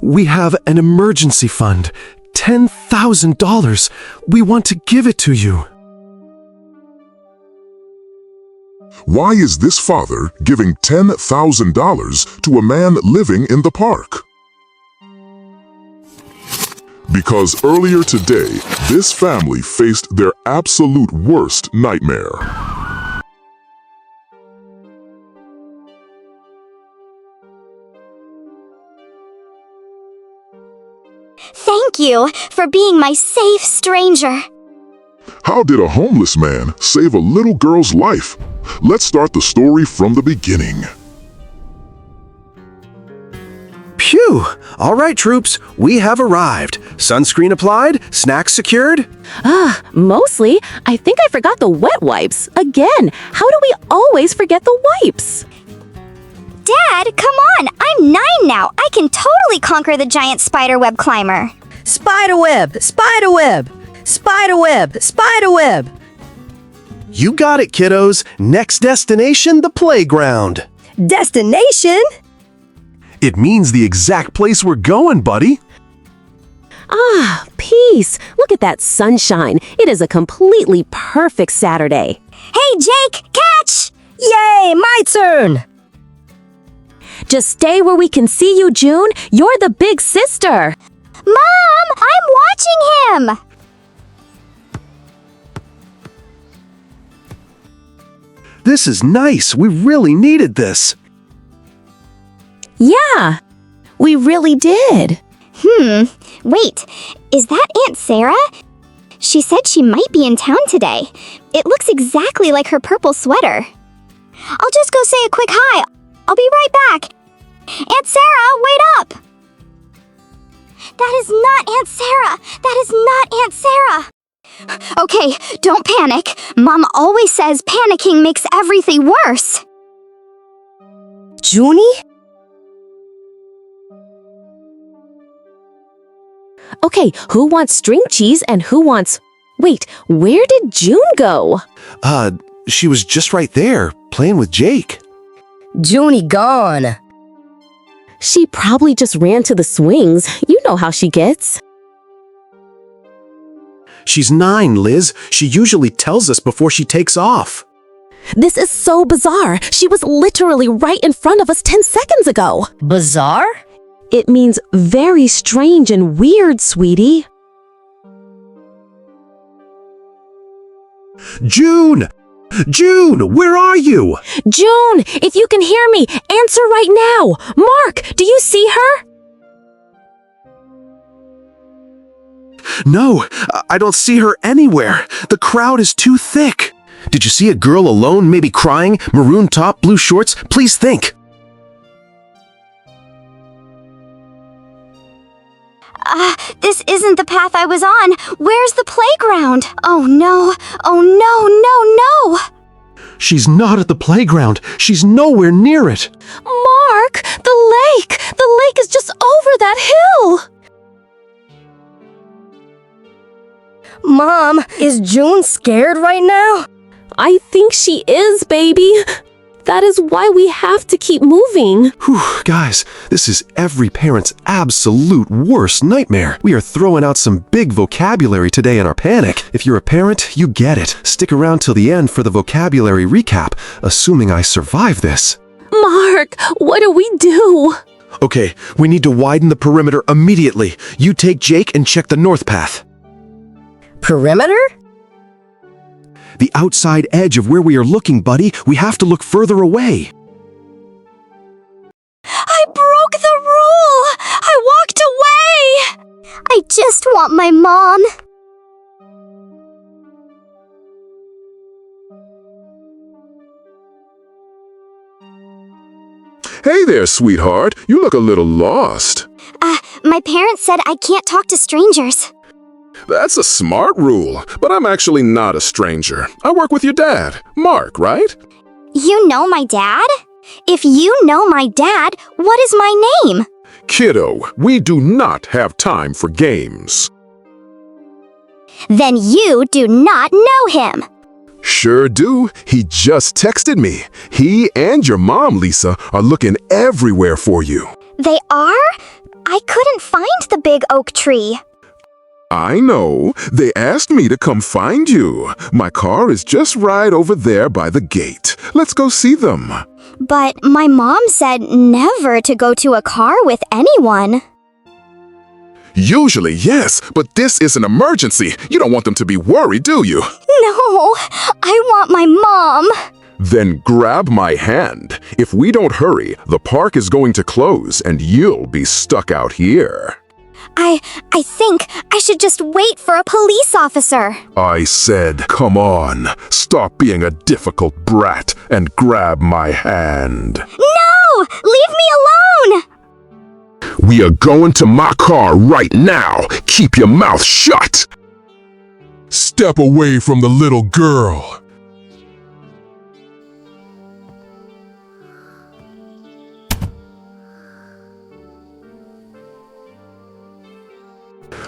We have an emergency fund. $10,000. We want to give it to you. Why is this father giving $10,000 to a man living in the park? Because earlier today, this family faced their absolute worst nightmare. Thank you for being my safe stranger. How did a homeless man save a little girl's life? Let's start the story from the beginning. Phew! All right, troops, we have arrived. Sunscreen applied? Snacks secured? Mostly. I think I forgot the wet wipes. Again, how do we always forget the wipes? Dad, come on! I'm 9 now. I can totally conquer the giant spiderweb climber. Spiderweb! Spiderweb! Spiderweb! Spiderweb! You got it, kiddos. Next destination, the playground. Destination? It means the exact place we're going, buddy. Ah, peace. Look at that sunshine. It is a completely perfect Saturday. Hey, Jake, catch! Yay, my turn! Just stay where we can see you, June. You're the big sister. Mom, I'm watching him! This is nice. We really needed this. Yeah, we really did. Wait, is that Aunt Sarah? She said she might be in town today. It looks exactly like her purple sweater. I'll just go say a quick hi. I'll be right back. Aunt Sarah, wait up! That is not Aunt Sarah! That is not Aunt Sarah! Okay, don't panic. Mom always says panicking makes everything worse. Junie? Okay, who wants string cheese and who wants... Wait, where did June go? She was just right there, playing with Jake. Junie gone. She probably just ran to the swings. You know how she gets. She's 9, Liz. She usually tells us before she takes off. This is so bizarre. She was literally right in front of us 10 seconds ago. Bizarre? It means very strange and weird, sweetie. June! June, where are you? June, if you can hear me, answer right now. Mark, do you see her? No, I don't see her anywhere. The crowd is too thick. Did you see a girl alone, maybe crying, maroon top, blue shorts? Please think. This isn't the path I was on. Where's the playground? Oh no, oh no, no, no! She's not at the playground. She's nowhere near it. Mark, the lake! The lake is just over that hill! Mom, is June scared right now? I think she is, baby. That is why we have to keep moving. Whew, guys, this is every parent's absolute worst nightmare. We are throwing out some big vocabulary today in our panic. If you're a parent, you get it. Stick around till the end for the vocabulary recap, assuming I survive this. Mark, what do we do? Okay, we need to widen the perimeter immediately. You take Jake and check the north path. Perimeter? The outside edge of where we are looking, buddy. We have to look further away. I broke the rule! I walked away! I just want my mom. Hey there, sweetheart. You look a little lost. My parents said I can't talk to strangers. That's a smart rule, but I'm actually not a stranger. I work with your dad, Mark, right? You know my dad? If you know my dad, what is my name? Kiddo, we do not have time for games. Then you do not know him. Sure do. He just texted me. He and your mom, Lisa, are looking everywhere for you. They are? I couldn't find the big oak tree. I know. They asked me to come find you. My car is just right over there by the gate. Let's go see them. But my mom said never to go to a car with anyone. Usually, yes, but this is an emergency. You don't want them to be worried, do you? No, I want my mom. Then grab my hand. If we don't hurry, the park is going to close and you'll be stuck out here. I think I should just wait for a police officer. I said, come on, stop being a difficult brat and grab my hand. No! Leave me alone! We are going to my car right now. Keep your mouth shut. Step away from the little girl.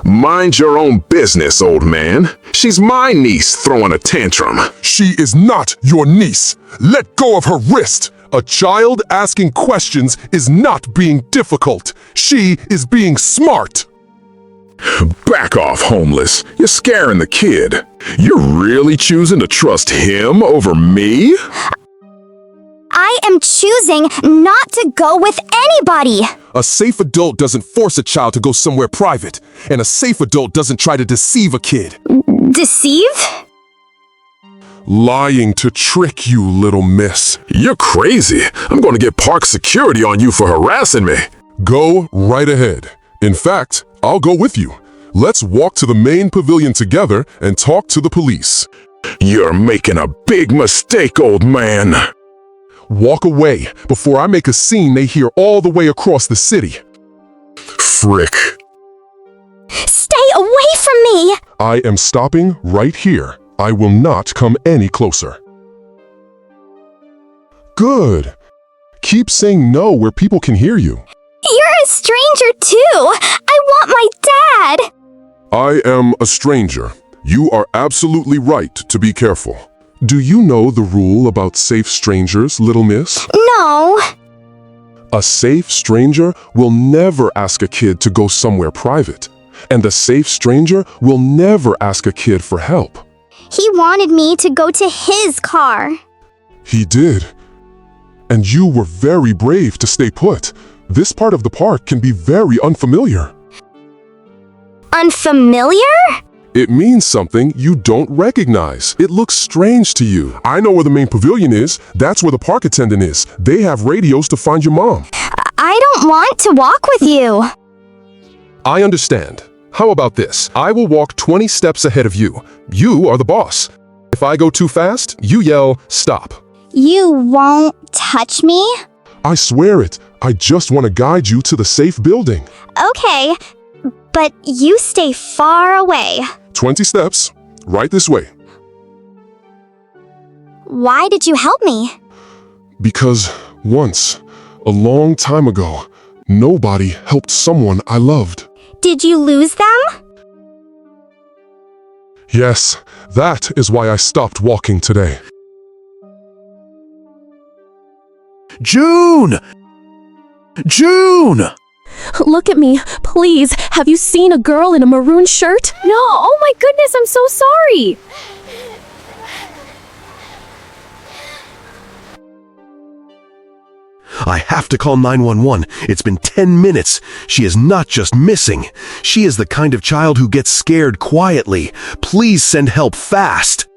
Mind your own business, old man. She's my niece throwing a tantrum. She is not your niece. Let go of her wrist. A child asking questions is not being difficult. She is being smart. Back off, homeless. You're scaring the kid. You're really choosing to trust him over me? I am choosing not to go with anybody. A safe adult doesn't force a child to go somewhere private, and a safe adult doesn't try to deceive a kid. Deceive? Lying to trick you, little miss. You're crazy. I'm going to get park security on you for harassing me. Go right ahead. In fact, I'll go with you. Let's walk to the main pavilion together and talk to the police. You're making a big mistake, old man. Walk away before I make a scene they hear all the way across the city. Frick. Stay away from me! I am stopping right here. I will not come any closer. Good. Keep saying no where people can hear you. You're a stranger too! I want my dad! I am a stranger. You are absolutely right to be careful. Do you know the rule about safe strangers, little miss? No. A safe stranger will never ask a kid to go somewhere private. And a safe stranger will never ask a kid for help. He wanted me to go to his car. He did. And you were very brave to stay put. This part of the park can be very unfamiliar. Unfamiliar? It means something you don't recognize. It looks strange to you. I know where the main pavilion is. That's where the park attendant is. They have radios to find your mom. I don't want to walk with you. I understand. How about this? I will walk 20 steps ahead of you. You are the boss. If I go too fast, you yell, stop. You won't touch me? I swear it. I just want to guide you to the safe building. Okay, but you stay far away. 20 steps, right this way. Why did you help me? Because once, a long time ago, nobody helped someone I loved. Did you lose them? Yes, that is why I stopped walking today. June! June! Look at me, please. Have you seen a girl in a maroon shirt? No, oh my goodness, I'm so sorry. I have to call 911. It's been 10 minutes. She is not just missing. She is the kind of child who gets scared quietly. Please send help fast.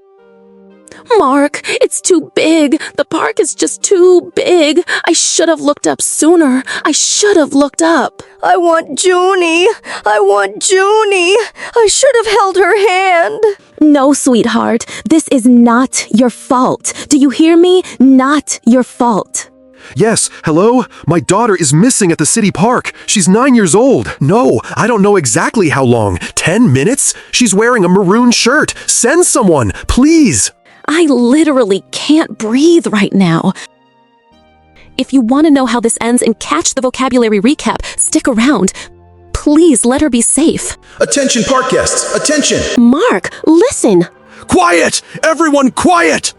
Mark, it's too big. The park is just too big. I should have looked up sooner. I should have looked up. I want Junie. I want Junie. I should have held her hand. No, sweetheart. This is not your fault. Do you hear me? Not your fault. Yes, hello? My daughter is missing at the city park. She's 9 years old. No, I don't know exactly how long. 10 minutes? She's wearing a maroon shirt. Send someone, please. I literally can't breathe right now. If you want to know how this ends and catch the vocabulary recap, stick around. Please let her be safe. Attention park guests, attention! Mark, listen. Quiet! Everyone quiet!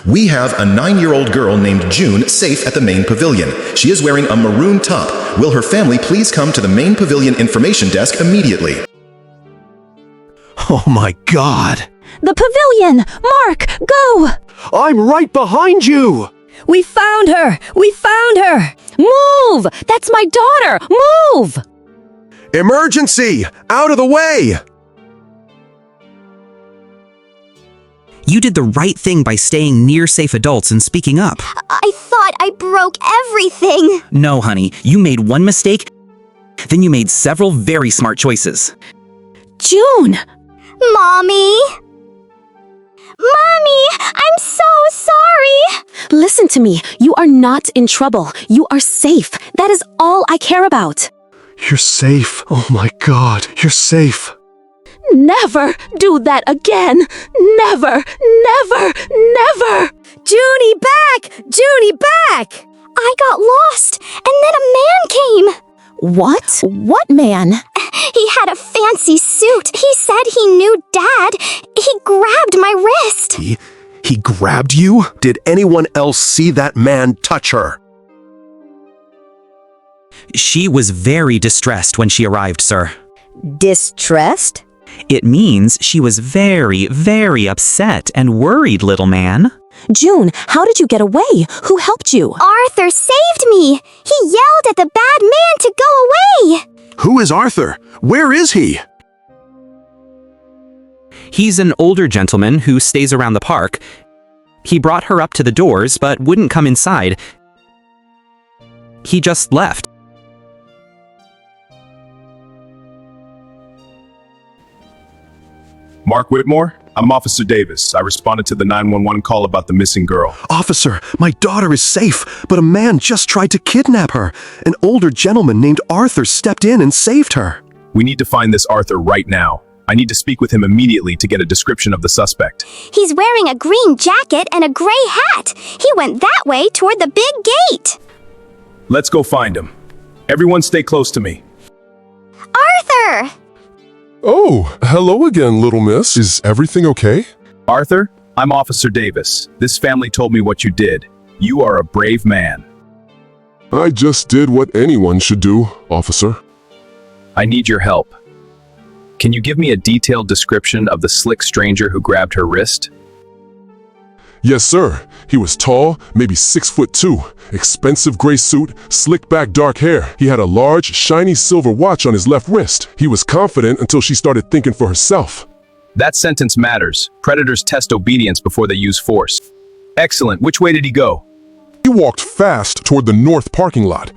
We have a 9-year-old girl named June safe at the main pavilion. She is wearing a maroon top. Will her family please come to the main pavilion information desk immediately? Oh my God! The pavilion! Mark, go! I'm right behind you! We found her! We found her! Move! That's my daughter! Move! Emergency! Out of the way! You did the right thing by staying near safe adults and speaking up. I thought I broke everything. No, honey, you made one mistake, then you made several very smart choices. June! Mommy! Mommy, I'm so sorry! Listen to me. You are not in trouble. You are safe. That is all I care about. You're safe. Oh my God, you're safe. Never do that again. Never, never, never. Junie back! Junie back! I got lost, and then a man came. What? What man? He had a fancy suit. He said he knew Dad. He grabbed my wrist. He grabbed you? Did anyone else see that man touch her? She was very distressed when she arrived, sir. Distressed? It means she was very, very upset and worried, little man. June, how did you get away? Who helped you? Arthur saved me. He yelled at the bad man to go away. Who is Arthur? Where is he? He's an older gentleman who stays around the park. He brought her up to the doors, but wouldn't come inside. He just left. Mark Whitmore? I'm Officer Davis. I responded to the 911 call about the missing girl. Officer, my daughter is safe, but a man just tried to kidnap her. An older gentleman named Arthur stepped in and saved her. We need to find this Arthur right now. I need to speak with him immediately to get a description of the suspect. He's wearing a green jacket and a gray hat. He went that way toward the big gate. Let's go find him. Everyone stay close to me. Arthur! Oh, hello again, little miss. Is everything okay? Arthur, I'm Officer Davis. This family told me what you did. You are a brave man. I just did what anyone should do, officer. I need your help. Can you give me a detailed description of the slick stranger who grabbed her wrist? Yes, sir. He was tall, maybe 6'2", expensive gray suit, slick back dark hair. He had a large, shiny silver watch on his left wrist. He was confident until she started thinking for herself. That sentence matters. Predators test obedience before they use force. Excellent. Which way did he go? He walked fast toward the north parking lot.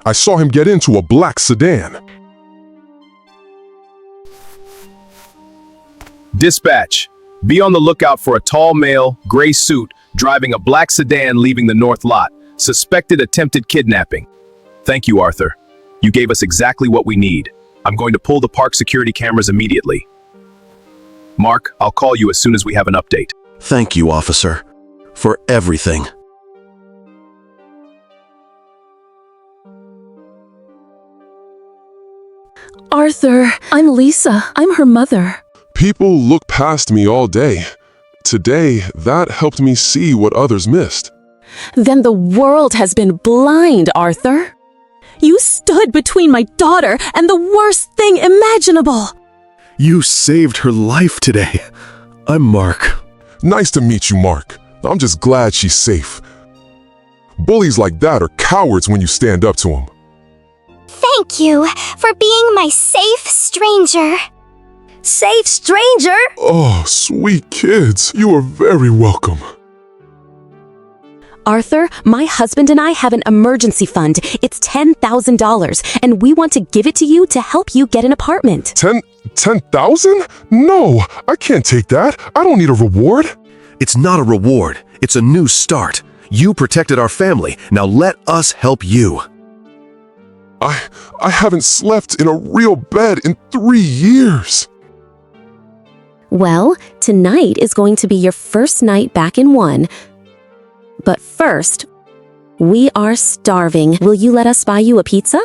I saw him get into a black sedan. Dispatch. Be on the lookout for a tall male, gray suit, driving a black sedan leaving the north lot. Suspected attempted kidnapping. Thank you, Arthur. You gave us exactly what we need. I'm going to pull the park security cameras immediately. Mark, I'll call you as soon as we have an update. Thank you, officer, for everything. Arthur, I'm Lisa. I'm her mother. People look past me all day. Today, that helped me see what others missed. Then the world has been blind, Arthur. You stood between my daughter and the worst thing imaginable. You saved her life today. I'm Mark. Nice to meet you, Mark. I'm just glad she's safe. Bullies like that are cowards when you stand up to them. Thank you for being my safe stranger. Safe stranger? Oh, sweet kids. You are very welcome. Arthur, my husband and I have an emergency fund. It's $10,000, and we want to give it to you to help you get an apartment. 10,000? No, I can't take that. I don't need a reward. It's not a reward. It's a new start. You protected our family. Now let us help you. I haven't slept in a real bed in 3 years. Well, tonight is going to be your first night back in one. But first, we are starving. Will you let us buy you a pizza?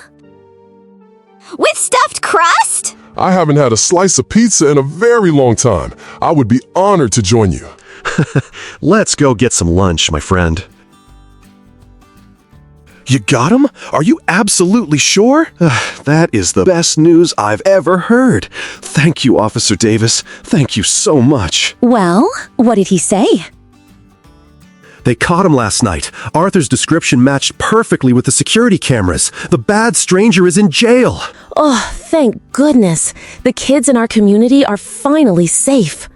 With stuffed crust? I haven't had a slice of pizza in a very long time. I would be honored to join you. Let's go get some lunch, my friend. You got him? Are you absolutely sure? That is the best news I've ever heard. Thank you, Officer Davis. Thank you so much. Well, what did he say? They caught him last night. Arthur's description matched perfectly with the security cameras. The bad stranger is in jail. Oh, thank goodness. The kids in our community are finally safe.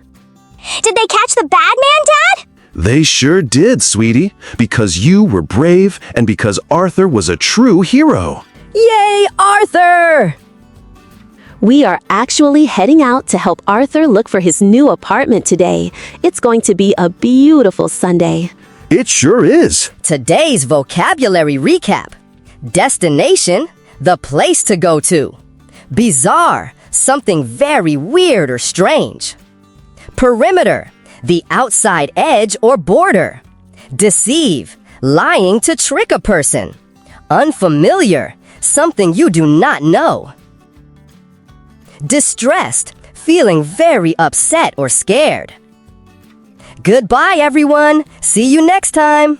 Did they catch the bad man, Dad? They sure did, sweetie. Because you were brave and because Arthur was a true hero. Yay, Arthur! We are actually heading out to help Arthur look for his new apartment today. It's going to be a beautiful Sunday. It sure is. Today's vocabulary recap. Destination, the place to go to. Bizarre, something very weird or strange. Perimeter, the outside edge or border. Deceive, lying to trick a person. Unfamiliar, something you do not know. Distressed, feeling very upset or scared. Goodbye, everyone. See you next time.